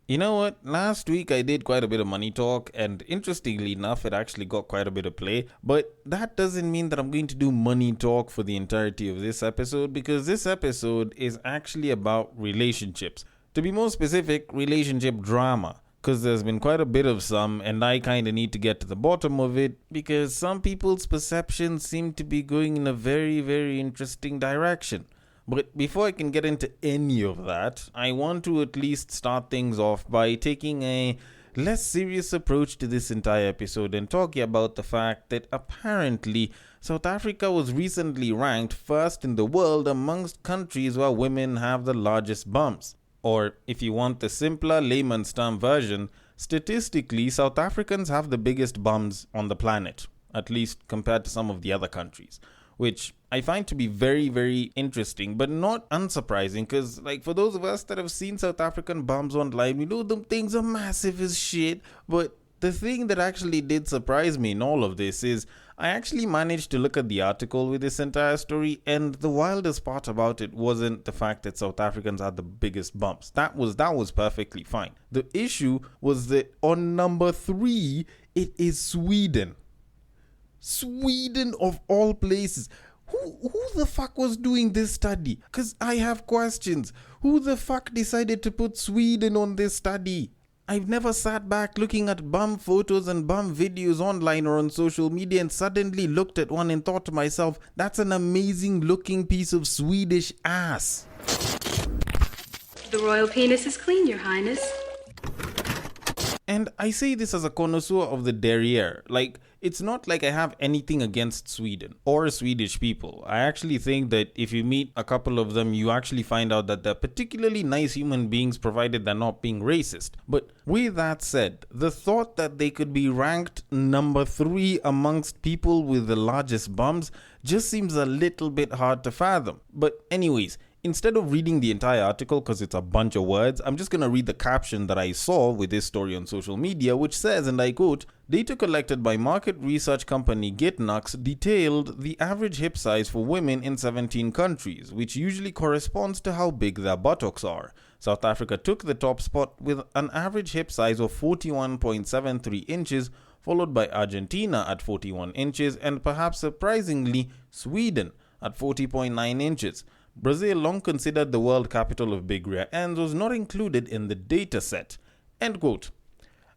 You know what? Last week I did quite a bit of money talk, and interestingly enough, it actually got quite a bit of play. But that doesn't mean that I'm going to do money talk for the entirety of this episode, because this episode is actually about relationships. To be more specific, relationship drama. Because there's been quite a bit of some, and I kind of need to get to the bottom of it because some people's perceptions seem to be going in a very, very interesting direction. But before I can get into any of that, I want to at least start things off by taking a less serious approach to this entire episode and talking about the fact that apparently South Africa was recently ranked first in the world amongst countries where women have the largest bumps. Or, if you want the simpler layman's term version, statistically, South Africans have the biggest bums on the planet, at least compared to some of the other countries, which I find to be very, very interesting, but not unsurprising, because, like, for those of us that have seen South African bums online, we know them things are massive as shit, but the thing that actually did surprise me in all of this is I actually managed to look at the article with this entire story, and the wildest part about it wasn't the fact that South Africans had the biggest bumps. That was perfectly fine. The issue was that on number 3, it is Sweden. Sweden of all places. Who the fuck was doing this study? Because I have questions. Who the fuck decided to put Sweden on this study? I've never sat back looking at bum photos and bum videos online or on social media and suddenly looked at one and thought to myself, that's an amazing looking piece of Swedish ass. The royal penis is clean, Your Highness. And I say this as a connoisseur of the derriere. Like, it's not like I have anything against Sweden or Swedish people. I actually think that if you meet a couple of them, you actually find out that they're particularly nice human beings, provided they're not being racist. But with that said, the thought that they could be ranked number 3 amongst people with the largest bums just seems a little bit hard to fathom. But anyways, instead of reading the entire article because it's a bunch of words, I'm just going to read the caption that I saw with this story on social media, which says, and I quote, "Data collected by market research company GitNux detailed the average hip size for women in 17 countries, which usually corresponds to how big their buttocks are. South Africa took the top spot with an average hip size of 41.73 inches, followed by Argentina at 41 inches, and perhaps surprisingly, Sweden at 40.9 inches. Brazil, long considered the world capital of big rear ends, was not included in the data set." End quote.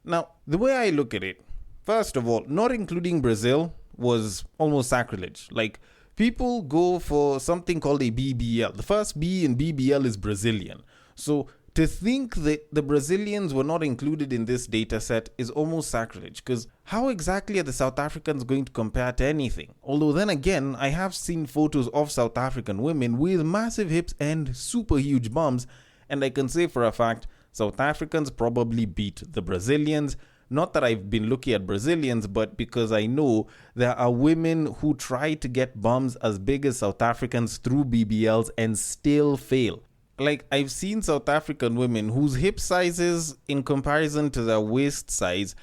Now, the way I look at it, first of all, not including Brazil was almost sacrilege. Like, people go for something called a BBL. The first B in BBL is Brazilian. So to think that the Brazilians were not included in this data set is almost sacrilege, because how exactly are the South Africans going to compare to anything? Although then again, I have seen photos of South African women with massive hips and super huge bums, and I can say for a fact, South Africans probably beat the Brazilians. Not that I've been looking at Brazilians, but because I know there are women who try to get bums as big as South Africans through BBLs and still fail. Like, I've seen South African women whose hip sizes in comparison to their waist size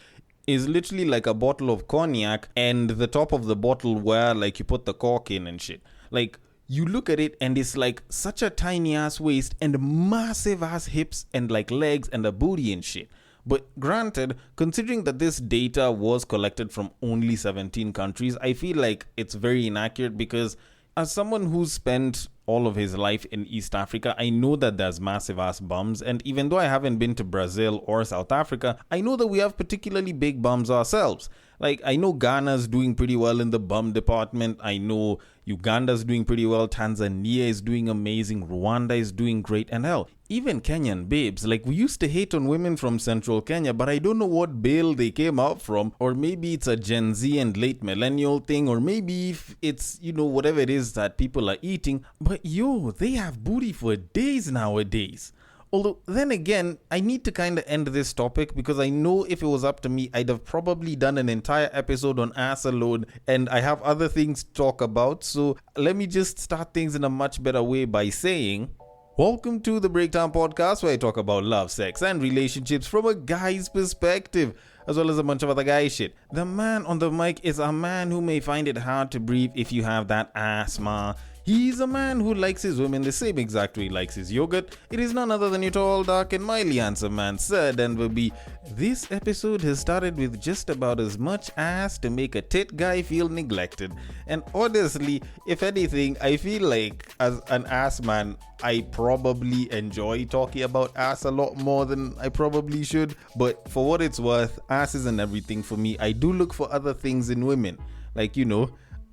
is literally like a bottle of cognac, and the top of the bottle where, like, you put the cork in and shit. Like, you look at it and it's like such a tiny ass waist and massive ass hips and like legs and a booty and shit. But granted, considering that this data was collected from only 17 countries, I feel like it's very inaccurate, because as someone who's spent all of his life in East Africa, I know that there's massive ass bums, and even though I haven't been to Brazil or South Africa, I know that we have particularly big bums ourselves. Like, I know Ghana's doing pretty well in the bum department. I know Uganda's doing pretty well. Tanzania is doing amazing. Rwanda is doing great. And hell, even Kenyan babes. Like, we used to hate on women from central Kenya, but I don't know what bale they came out from. Or maybe it's a Gen Z and late millennial thing. Or maybe if it's, whatever it is that people are eating. But yo, they have booty for days nowadays. Although, then again, I need to kind of end this topic, because I know if it was up to me, I'd have probably done an entire episode on ass alone, and I have other things to talk about. So let me just start things in a much better way by saying, welcome to the Breakdown Podcast, where I talk about love, sex, and relationships from a guy's perspective, as well as a bunch of other guy shit. The man on the mic is a man who may find it hard to breathe if you have that asthma. He's a man who likes his women the same exact way he likes his yogurt. It is none other than your tall, dark, and mildly handsome man, Sir Denver B. This episode has started with just about as much ass to make a tit guy feel neglected. And honestly, if anything, I feel like as an ass man, I probably enjoy talking about ass a lot more than I probably should. But for what it's worth, ass isn't everything for me. I do look for other things in women, like,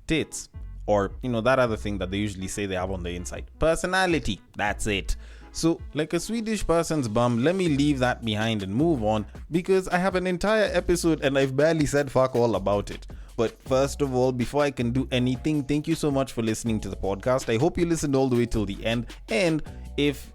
tits. Or, that other thing that they usually say they have on the inside. Personality. That's it. So, like a Swedish person's bum, let me leave that behind and move on, because I have an entire episode and I've barely said fuck all about it. But first of all, before I can do anything, thank you so much for listening to the podcast. I hope you listened all the way till the end. And if,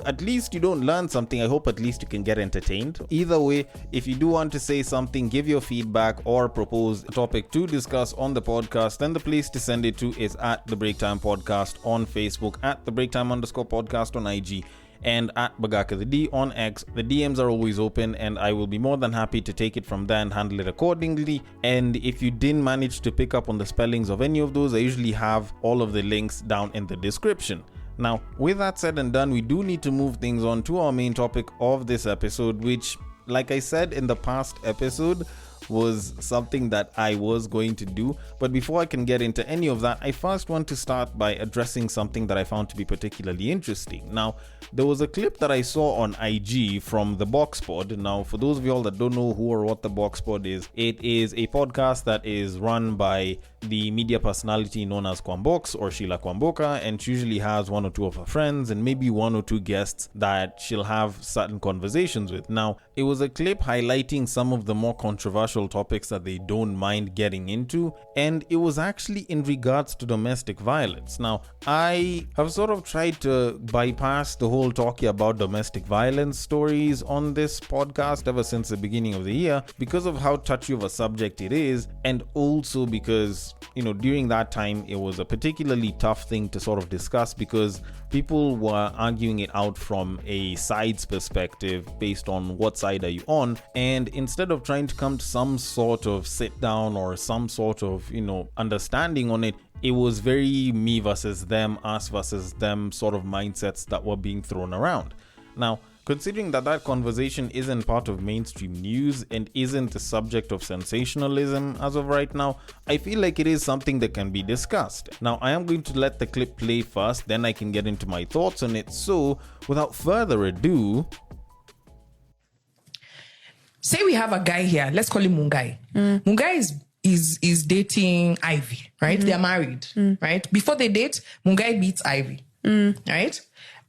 at least you don't learn something, I hope at least you can get entertained. Either way, if you do want to say something, give your feedback, or propose a topic to discuss on the podcast, then the place to send it to is at The Break Time Podcast on Facebook, at The Break Time _podcast on IG, and at Bagaka the D on X. The DMs are always open, and I will be more than happy to take it from there and handle it accordingly. And if you didn't manage to pick up on the spellings of any of those, I usually have all of the links down in the description. Now, with that said and done, we do need to move things on to our main topic of this episode, which, like I said in the past episode, was something that I was going to do. But before I can get into any of that, I first want to start by addressing something that I found to be particularly interesting. Now, there was a clip that I saw on IG from the Box Pod. Now, for those of y'all that don't know who or what the Box Pod is, it is a podcast that is run by the media personality known as Kwambox or Sheila Kwamboka, and she usually has one or two of her friends and maybe one or two guests that she'll have certain conversations with. Now, it was a clip highlighting some of the more controversial topics that they don't mind getting into, and it was actually in regards to domestic violence. Now, I have sort of tried to bypass the whole talking about domestic violence stories on this podcast ever since the beginning of the year because of how touchy of a subject it is, and also because during that time it was a particularly tough thing to sort of discuss because people were arguing it out from a side's perspective based on what side are you on, and instead of trying to come to some sort of sit down or some sort of understanding on it, it was very me versus them, us versus them sort of mindsets that were being thrown around. Now, considering that conversation isn't part of mainstream news and isn't the subject of sensationalism as of right now, I feel like it is something that can be discussed. Now, I am going to let the clip play first, then I can get into my thoughts on it. So, without further ado... Say we have a guy here, let's call him Mungai. Mungai is dating Ivy, right? They're married, right? Before they date, Mungai beats Ivy, right?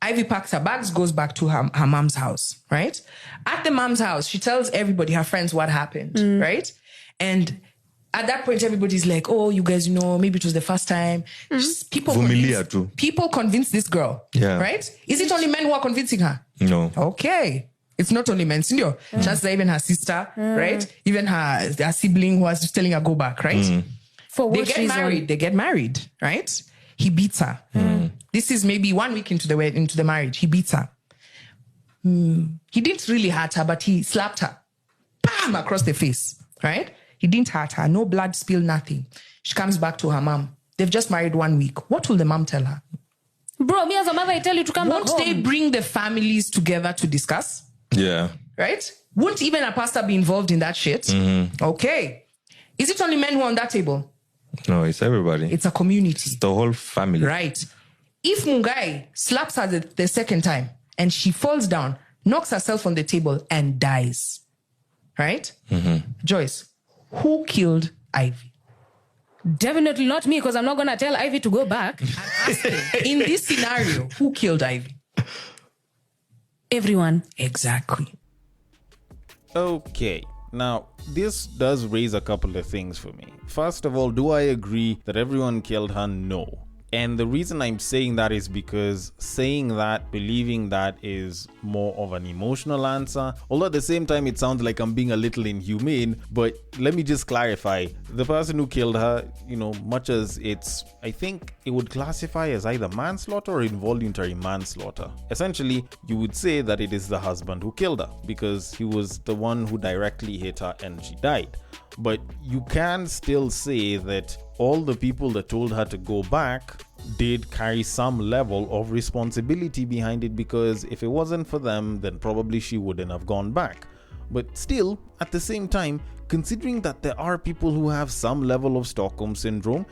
Ivy packs her bags, goes back to her mom's house, right? At the mom's house, she tells everybody, her friends, what happened, right? And at that point, everybody's like, oh, you guys, maybe it was the first time. People convince this girl, right? Is it only men who are convincing her? No. Okay. It's not only men, Sindio. Just even her sister, right? Even her sibling who was just telling her go back, right? For what They get married, right? He beats her. This is maybe 1 week into the marriage. He beats her. He didn't really hurt her, but he slapped her. Bam! Across the face, right? He didn't hurt her. No blood spill, nothing. She comes back to her mom. They've just married 1 week. What will the mom tell her? Bro, me as a mother, I tell you to come back home. Won't they bring the families together to discuss? Yeah. Right? Won't even a pastor be involved in that shit? Okay. Is it only men who are on that table? No, it's everybody. It's a community. It's the whole family. Right. If Mungai slaps her the second time and she falls down, knocks herself on the table and dies, right? Joyce, who killed Ivy? Definitely not me, because I'm not going to tell Ivy to go back. I'm asking, in this scenario, who killed Ivy? Everyone. Exactly. Okay. Now, this does raise a couple of things for me. First of all, do I agree that everyone killed her? No. And the reason I'm saying that is because saying that, believing that is more of an emotional answer. Although at the same time, it sounds like I'm being a little inhumane. But let me just clarify. The person who killed her, much as I think it would classify as either manslaughter or involuntary manslaughter. Essentially, you would say that it is the husband who killed her because he was the one who directly hit her and she died. But you can still say that all the people that told her to go back did carry some level of responsibility behind it, because if it wasn't for them, then probably she wouldn't have gone back. But still, at the same time, considering that there are people who have some level of Stockholm syndrome,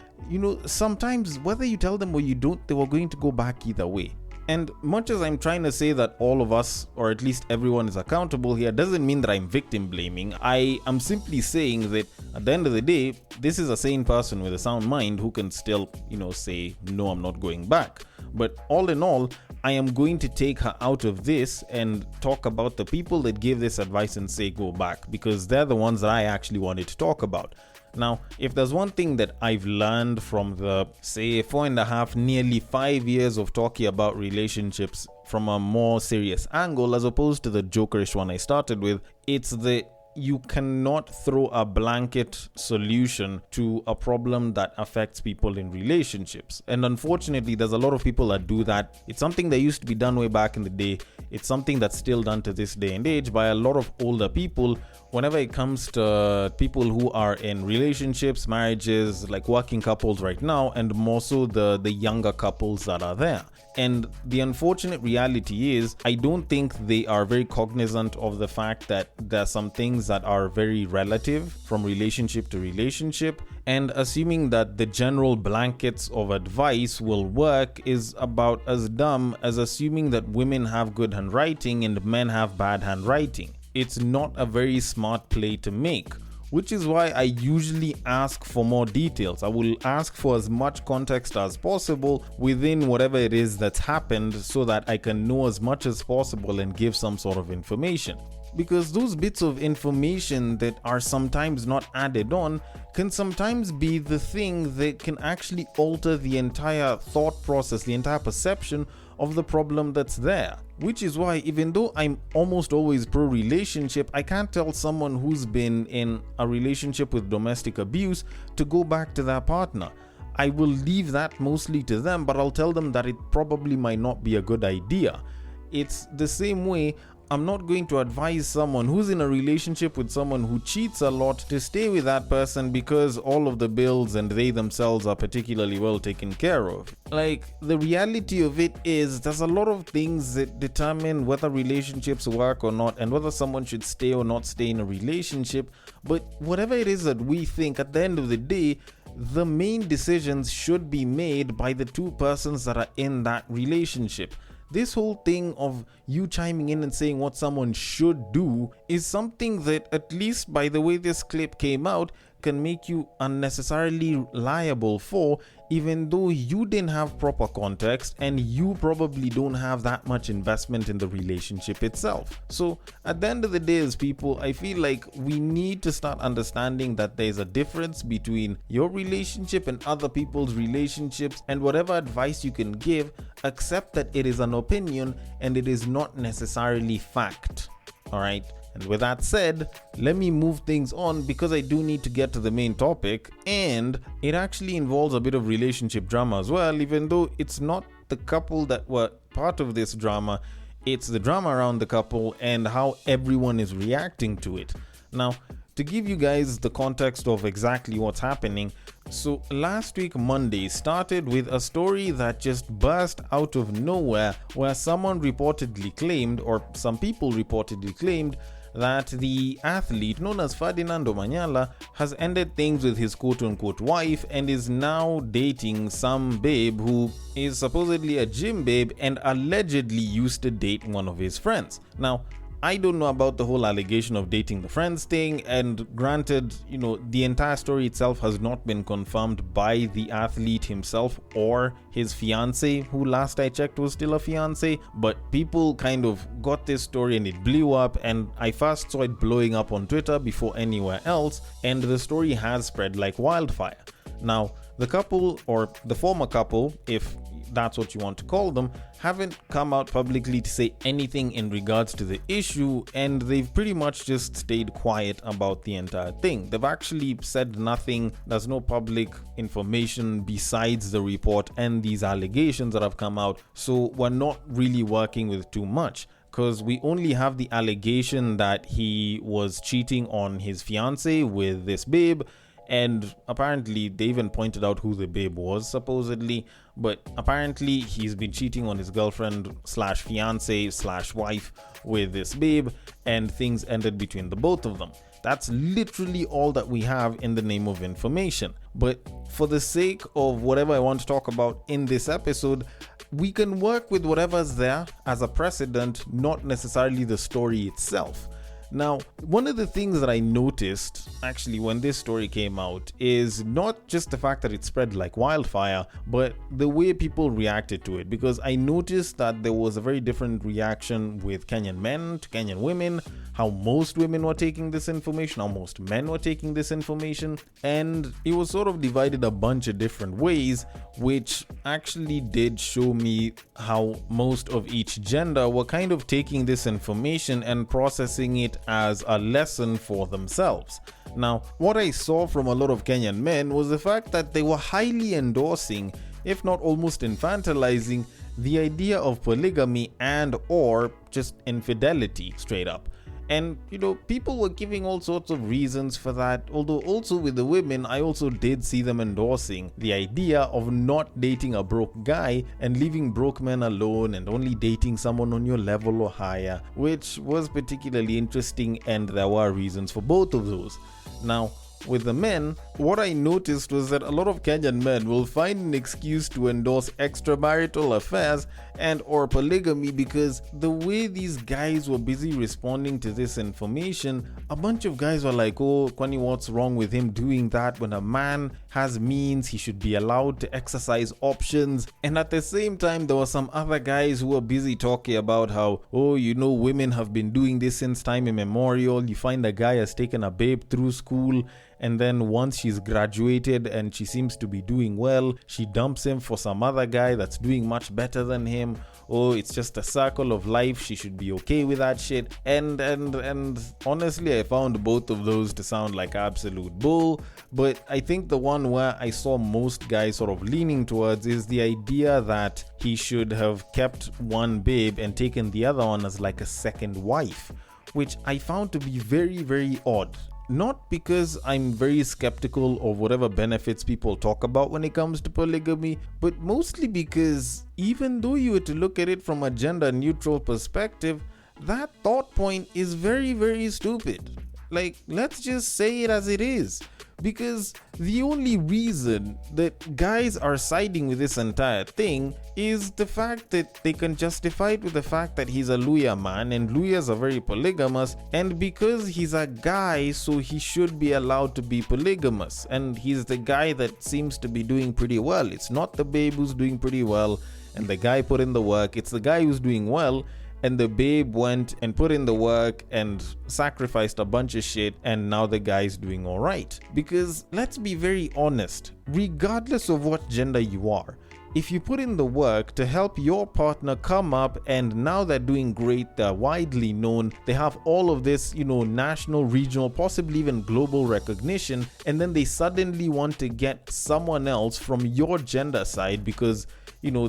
sometimes whether you tell them or you don't, they were going to go back either way. And much as I'm trying to say that all of us, or at least everyone, is accountable here, doesn't mean that I'm victim blaming. I am simply saying that at the end of the day, this is a sane person with a sound mind who can still, say, no, I'm not going back. But all in all, I am going to take her out of this and talk about the people that gave this advice and say go back, because they're the ones that I actually wanted to talk about. Now, if there's one thing that I've learned from the, say, 4.5, nearly 5 years of talking about relationships from a more serious angle, as opposed to the jokerish one I started with, it's that you cannot throw a blanket solution to a problem that affects people in relationships. And unfortunately, there's a lot of people that do that. It's something that used to be done way back in the day. It's something that's still done to this day and age by a lot of older people. Whenever it comes to people who are in relationships, marriages, like working couples right now, and more so the younger couples that are there. And the unfortunate reality is, I don't think they are very cognizant of the fact that there are some things that are very relative from relationship to relationship. And assuming that the general blankets of advice will work is about as dumb as assuming that women have good handwriting and men have bad handwriting. It's not a very smart play to make, which is why I usually ask for more details. I will ask for as much context as possible within whatever it is that's happened, so that I can know as much as possible and give some sort of information. Because those bits of information that are sometimes not added on can sometimes be the thing that can actually alter the entire thought process, the entire perception of the problem that's there. Which is why, even though I'm almost always pro-relationship, I can't tell someone who's been in a relationship with domestic abuse to go back to their partner. I will leave that mostly to them, but I'll tell them that it probably might not be a good idea. It's the same way I'm not going to advise someone who's in a relationship with someone who cheats a lot to stay with that person because all of the bills and they themselves are particularly well taken care of. Like, the reality of it is, there's a lot of things that determine whether relationships work or not, and whether someone should stay or not stay in a relationship. But whatever it is that we think, at the end of the day, the main decisions should be made by the two persons that are in that relationship. This whole thing of you chiming in and saying what someone should do is something that, at least by the way this clip came out, can make you unnecessarily liable for, even though you didn't have proper context and you probably don't have that much investment in the relationship itself. So at the end of the day, as people, I feel like we need to start understanding that there's a difference between your relationship and other people's relationships, and whatever advice you can give, accept that it is an opinion and it is not necessarily fact. All right. And with that said, let me move things on, because I do need to get to the main topic, and it actually involves a bit of relationship drama as well, even though it's not the couple that were part of this drama, it's the drama around the couple and how everyone is reacting to it. Now, to give you guys the context of exactly what's happening, so last week Monday started with a story that just burst out of nowhere, where someone reportedly claimed, or some people reportedly claimed, that the athlete known as Ferdinando Manyala has ended things with his quote-unquote wife and is now dating some babe who is supposedly a gym babe and allegedly used to date one of his friends. Now, I don't know about the whole allegation of dating the friends thing, and granted, the entire story itself has not been confirmed by the athlete himself or his fiance, who last I checked was still a fiance, but people kind of got this story and it blew up, and I first saw it blowing up on Twitter before anywhere else, and the story has spread like wildfire. Now, the couple, or the former couple, if that's what you want to call them, haven't come out publicly to say anything in regards to the issue, and they've pretty much just stayed quiet about the entire thing. They've actually said nothing. There's no public information besides the report and these allegations that have come out, so we're not really working with too much, because we only have the allegation that he was cheating on his fiance with this babe, And apparently they even pointed out who the babe was, supposedly. But apparently he's been cheating on his girlfriend slash fiance slash wife with this babe, and things ended between the both of them. That's literally all that we have in the name of information. But for the sake of whatever I want to talk about in this episode, we can work with whatever's there as a precedent, not necessarily the story itself. Now, one of the things that I noticed actually when this story came out is not just the fact that it spread like wildfire, but the way people reacted to it. Because I noticed that there was a very different reaction with Kenyan men to Kenyan women, how most women were taking this information, how most men were taking this information, and it was sort of divided a bunch of different ways, which actually did show me how most of each gender were kind of taking this information and processing it as a lesson for themselves. Now, what I saw from a lot of Kenyan men was the fact that they were highly endorsing, if not almost infantilizing, the idea of polygamy and or just infidelity straight up. And people were giving all sorts of reasons for that, although also with the women I also did see them endorsing the idea of not dating a broke guy and leaving broke men alone and only dating someone on your level or higher, which was particularly interesting, and there were reasons for both of those. Now, with the men, what I noticed was that a lot of Kenyan men will find an excuse to endorse extramarital affairs and or polygamy, because the way these guys were busy responding to this information, a bunch of guys were like, oh, Kwani, what's wrong with him doing that? When a man has means, he should be allowed to exercise options. And at the same time, there were some other guys who were busy talking about how, oh, women have been doing this since time immemorial. You find a guy has taken a babe through school, and then once she's graduated and she seems to be doing well, she dumps him for some other guy that's doing much better than him. Oh, it's just a circle of life. She should be okay with that shit. And honestly, I found both of those to sound like absolute bull. But I think the one where I saw most guys sort of leaning towards is the idea that he should have kept one babe and taken the other one as like a second wife, which I found to be very, very odd. Not because I'm very skeptical of whatever benefits people talk about when it comes to polygamy, but mostly because even though you were to look at it from a gender neutral perspective, that thought point is very, very stupid. Like, let's just say it as it is. Because the only reason that guys are siding with this entire thing is the fact that they can justify it with the fact that he's a Luya man and Luyas are very polygamous, and because he's a guy, so he should be allowed to be polygamous, and he's the guy that seems to be doing pretty well. It's not the babe who's doing pretty well and the guy put in the work, it's the guy who's doing well, and the babe went and put in the work and sacrificed a bunch of shit, and now the guy's doing alright. Because let's be very honest, regardless of what gender you are, if you put in the work to help your partner come up, and now they're doing great, they're widely known, they have all of this, national, regional, possibly even global recognition, and then they suddenly want to get someone else from your gender side because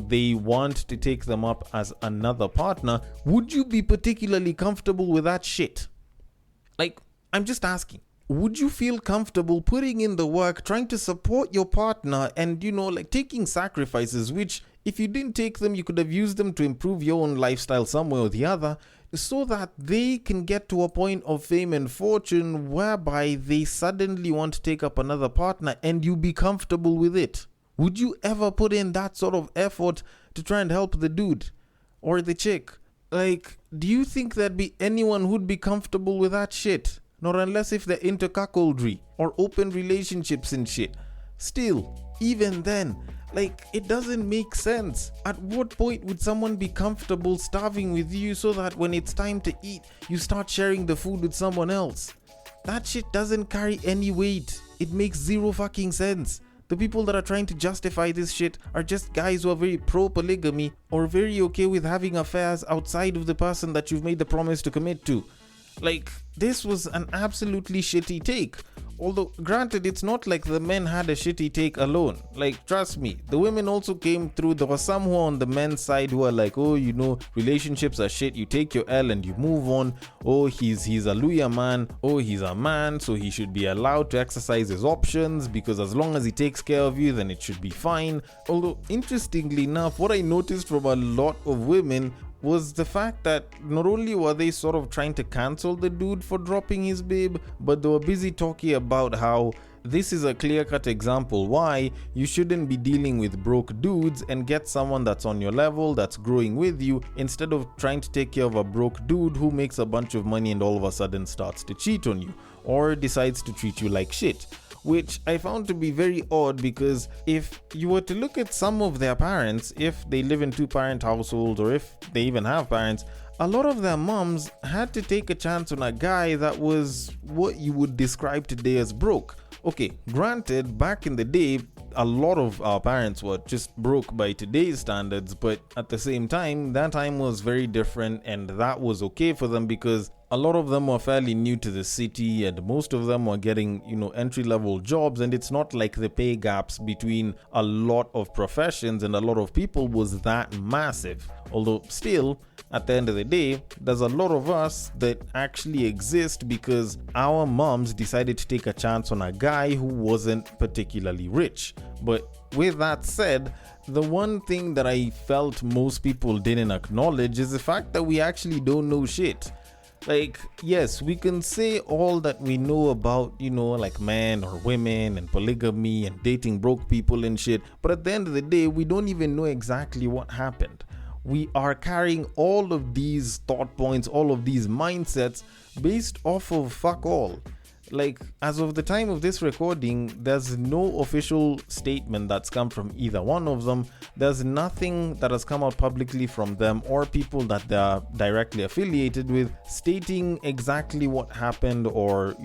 they want to take them up as another partner, would you be particularly comfortable with that shit? Like, I'm just asking. Would you feel comfortable putting in the work, trying to support your partner and, taking sacrifices, which if you didn't take them, you could have used them to improve your own lifestyle some way or the other, so that they can get to a point of fame and fortune whereby they suddenly want to take up another partner and you be comfortable with it? Would you ever put in that sort of effort to try and help the dude or the chick? Like, do you think there'd be anyone who'd be comfortable with that shit? Not unless if they're into cuckoldry or open relationships and shit. Still, even then, it doesn't make sense. At what point would someone be comfortable starving with you so that when it's time to eat, you start sharing the food with someone else? That shit doesn't carry any weight. It makes zero fucking sense. The people that are trying to justify this shit are just guys who are very pro-polygamy or very okay with having affairs outside of the person that you've made the promise to commit to. This was an absolutely shitty take. Although, granted, it's not like the men had a shitty take alone. Like, trust me, the women also came through. There were some who are on the men's side who are like, oh, you know, relationships are shit. You take your L and you move on. Oh, he's a lawyer man. Oh, he's a man, so he should be allowed to exercise his options because as long as he takes care of you, then it should be fine. Although, interestingly enough, what I noticed from a lot of women was the fact that not only were they sort of trying to cancel the dude for dropping his babe, but they were busy talking about how this is a clear-cut example why you shouldn't be dealing with broke dudes and get someone that's on your level, that's growing with you, instead of trying to take care of a broke dude who makes a bunch of money and all of a sudden starts to cheat on you or decides to treat you like shit. Which I found to be very odd, because if you were to look at some of their parents, if they live in two-parent households or if they even have parents, a lot of their moms had to take a chance on a guy that was what you would describe today as broke. Okay, granted, back in the day, a lot of our parents were just broke by today's standards, but at the same time, that time was very different, and that was okay for them because a lot of them were fairly new to the city and most of them were getting, entry-level jobs, and it's not like the pay gaps between a lot of professions and a lot of people was that massive. Although still, at the end of the day, there's a lot of us that actually exist because our moms decided to take a chance on a guy who wasn't particularly rich. But with that said, the one thing that I felt most people didn't acknowledge is the fact that we actually don't know shit. Like, yes, we can say all that we know about, like men or women and polygamy and dating broke people and shit, but at the end of the day, we don't even know exactly what happened. We are carrying all of these thought points, all of these mindsets based off of fuck all. Like, as of the time of this recording, there's no official statement that's come from either one of them. There's nothing that has come out publicly from them or people that they're directly affiliated with stating exactly what happened or,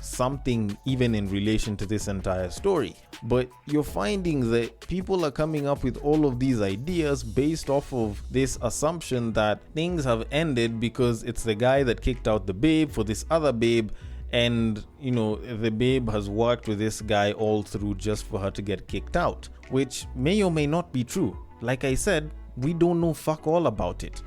something even in relation to this entire story. But you're finding that people are coming up with all of these ideas based off of this assumption that things have ended because it's the guy that kicked out the babe for this other babe. And, the babe has worked with this guy all through just for her to get kicked out, which may or may not be true. Like I said, we don't know fuck all about it.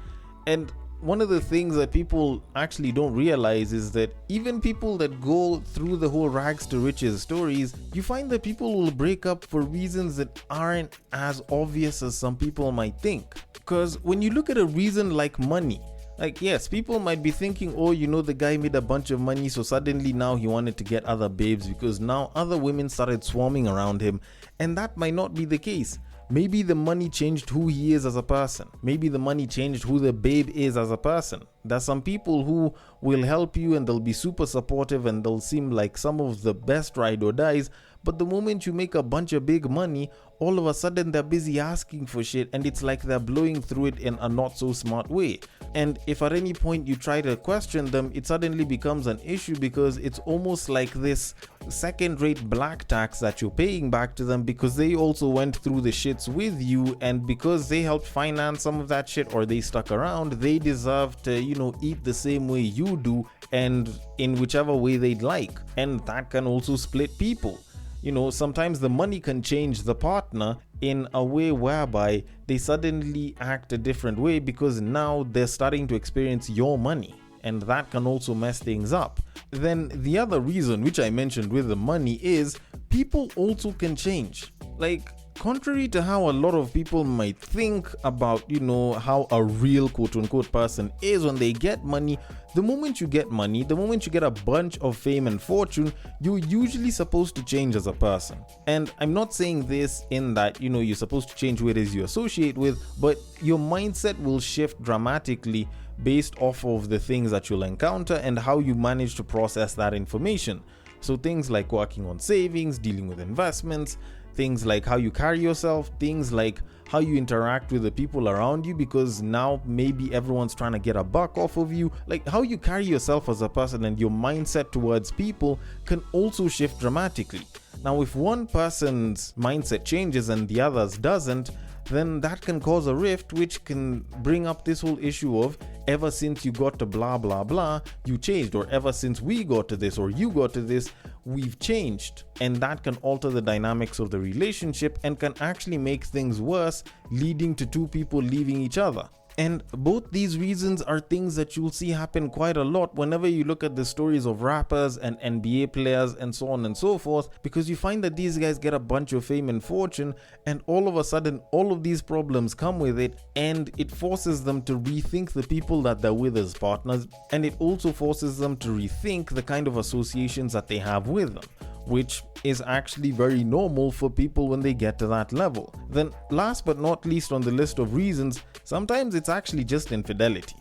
And one of the things that people actually don't realize is that even people that go through the whole rags to riches stories, you find that people will break up for reasons that aren't as obvious as some people might think. Because when you look at a reason like money, like, yes, people might be thinking, oh, the guy made a bunch of money, so suddenly now he wanted to get other babes because now other women started swarming around him. And that might not be the case. Maybe the money changed who he is as a person. Maybe the money changed who the babe is as a person. There's some people who will help you and they'll be super supportive and they'll seem like some of the best ride or dies. But the moment you make a bunch of big money, all of a sudden they're busy asking for shit and it's like they're blowing through it in a not so smart way. And if at any point you try to question them, it suddenly becomes an issue because it's almost like this second-rate black tax that you're paying back to them because they also went through the shits with you, and because they helped finance some of that shit or they stuck around, they deserve to, eat the same way you do and in whichever way they'd like. And that can also split people. Sometimes the money can change the partner in a way whereby they suddenly act a different way because now they're starting to experience your money, and that can also mess things up. Then the other reason, which I mentioned with the money, is people also can change. Like, contrary to how a lot of people might think about, how a real quote-unquote person is when they get money, the moment you get money, the moment you get a bunch of fame and fortune, you're usually supposed to change as a person. And I'm not saying this in that, you're supposed to change who it is you associate with, but your mindset will shift dramatically based off of the things that you'll encounter and how you manage to process that information. So things like working on savings, dealing with investments, things like how you carry yourself, things like how you interact with the people around you, because now maybe everyone's trying to get a buck off of you. Like, how you carry yourself as a person and your mindset towards people can also shift dramatically. Now, if one person's mindset changes and the other's doesn't, then that can cause a rift, which can bring up this whole issue of ever since you got to blah blah blah, you changed, or ever since we got to this or you got to this, we've changed. And that can alter the dynamics of the relationship and can actually make things worse, leading to two people leaving each other. And both these reasons are things that you'll see happen quite a lot whenever you look at the stories of rappers and NBA players and so on and so forth, because you find that these guys get a bunch of fame and fortune, and all of a sudden all of these problems come with it, and it forces them to rethink the people that they're with as partners, and it also forces them to rethink the kind of associations that they have with them, which is actually very normal for people when they get to that level. Then last but not least on the list of reasons, sometimes it's actually just infidelity.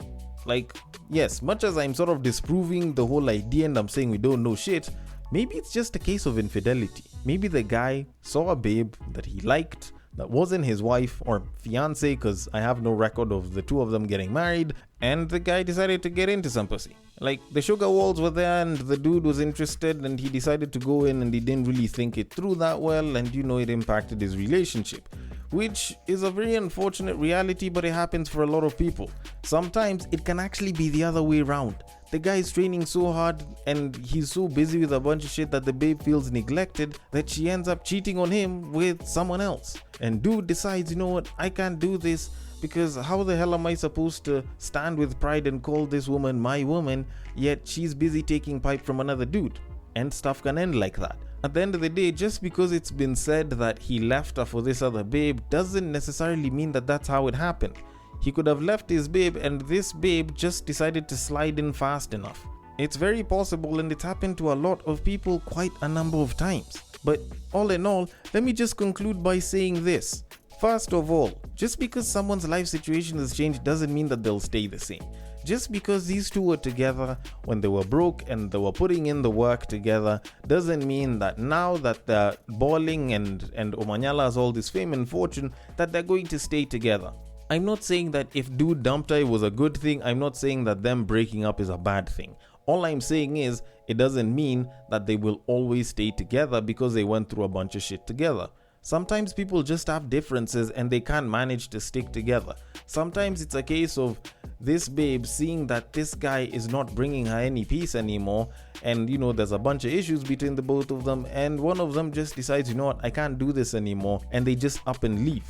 Like, yes, much as I'm sort of disproving the whole idea and I'm saying we don't know shit, maybe it's just a case of infidelity. Maybe the guy saw a babe that he liked that wasn't his wife or fiance, because I have no record of the two of them getting married, and the guy decided to get into some pussy. Like, the sugar walls were there and the dude was interested and he decided to go in, and he didn't really think it through that well, and it impacted his relationship, which is a very unfortunate reality, but it happens for a lot of people. Sometimes it can actually be the other way around. The guy is training so hard and he's so busy with a bunch of shit that the babe feels neglected that she ends up cheating on him with someone else. And dude decides, I can't do this, because how the hell am I supposed to stand with pride and call this woman my woman, yet she's busy taking pipe from another dude? And stuff can end like that. At the end of the day, just because it's been said that he left her for this other babe doesn't necessarily mean that that's how it happened. He could have left his babe and this babe just decided to slide in fast enough. It's very possible, and it's happened to a lot of people quite a number of times. But all in all, let me just conclude by saying this. First of all, just because someone's life situation has changed doesn't mean that they'll stay the same. Just because these two were together when they were broke and they were putting in the work together doesn't mean that now that they're balling and Omanyala has all this fame and fortune that they're going to stay together. I'm not saying that if dude dumped her was a good thing. I'm not saying that them breaking up is a bad thing. All I'm saying is it doesn't mean that they will always stay together because they went through a bunch of shit together. Sometimes people just have differences and they can't manage to stick together. Sometimes it's a case of this babe seeing that this guy is not bringing her any peace anymore, and there's a bunch of issues between the both of them, and one of them just decides, I can't do this anymore, and they just up and leave.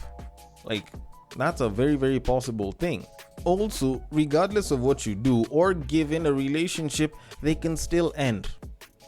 Like, that's a very, very possible thing. Also, regardless of what you do or give in a relationship, they can still end.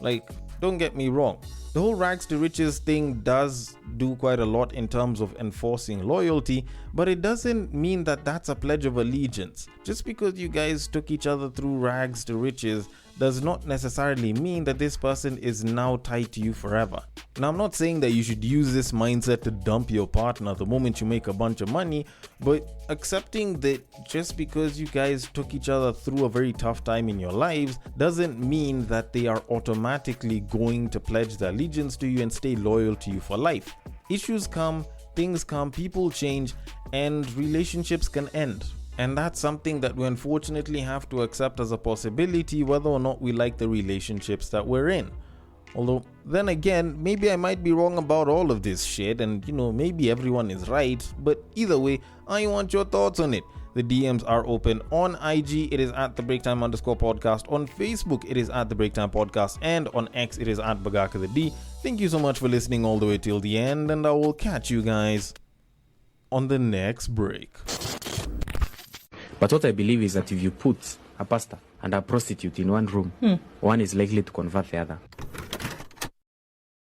Like, don't get me wrong. The whole rags to riches thing does do quite a lot in terms of enforcing loyalty, but it doesn't mean that that's a pledge of allegiance. Just because you guys took each other through rags to riches does not necessarily mean that this person is now tied to you forever. Now, I'm not saying that you should use this mindset to dump your partner the moment you make a bunch of money, but accepting that just because you guys took each other through a very tough time in your lives doesn't mean that they are automatically going to pledge their allegiance to you and stay loyal to you for life. Issues come, things come, people change, and relationships can end. And that's something that we unfortunately have to accept as a possibility, whether or not we like the relationships that we're in. Although, then again, maybe I might be wrong about all of this shit, and maybe everyone is right, but either way, I want your thoughts on it. The DMs are open. On IG, it is at the breaktime_podcast. On Facebook, it is at the breaktime podcast. And on X, it is at Bagaka the D. Thank you so much for listening all the way till the end, and I will catch you guys on the next break. But what I believe is that if you put a pastor and a prostitute in one room, one is likely to convert the other.